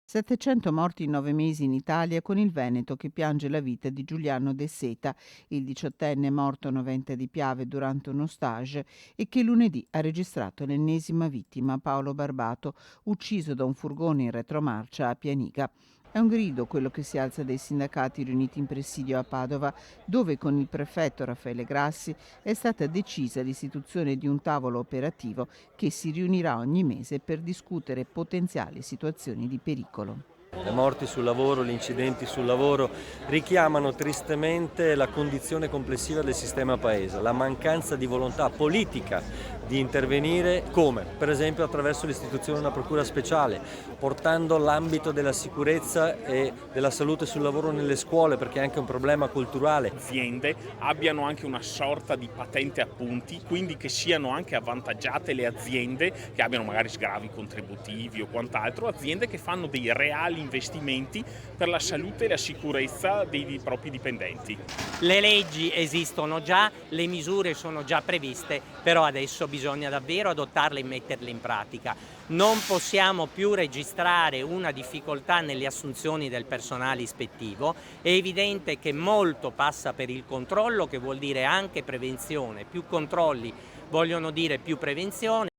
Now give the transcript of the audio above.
700 morti in 9 mesi in Italia, con il Veneto che piange la vita di Giuliano De Seta, il diciottenne morto a Noventa di Piave durante uno stage e che lunedì ha registrato l'ennesima vittima, Paolo Barbato, ucciso da un furgone in retromarcia a Pianiga. È un grido quello che si alza dai sindacati riuniti in presidio a Padova, dove con il prefetto Raffaele Grassi è stata decisa l'istituzione di un tavolo operativo che si riunirà ogni mese per discutere potenziali situazioni di pericolo. Le morti sul lavoro, gli incidenti sul lavoro richiamano tristemente la condizione complessiva del sistema paese, la mancanza di volontà politica di intervenire come? Per esempio attraverso l'istituzione di una procura speciale, portando l'ambito della sicurezza e della salute sul lavoro nelle scuole, perché è anche un problema culturale. Aziende abbiano anche una sorta di patente a punti, quindi che siano anche avvantaggiate le aziende che abbiano magari sgravi contributivi o quant'altro, aziende che fanno dei reali investimenti per la salute e la sicurezza dei propri dipendenti. Le leggi esistono già, le misure sono già previste, però adesso bisogna davvero adottarle e metterle in pratica. Non possiamo più registrare una difficoltà nelle assunzioni del personale ispettivo. È evidente che molto passa per il controllo, che vuol dire anche prevenzione. Più controlli vogliono dire più prevenzione.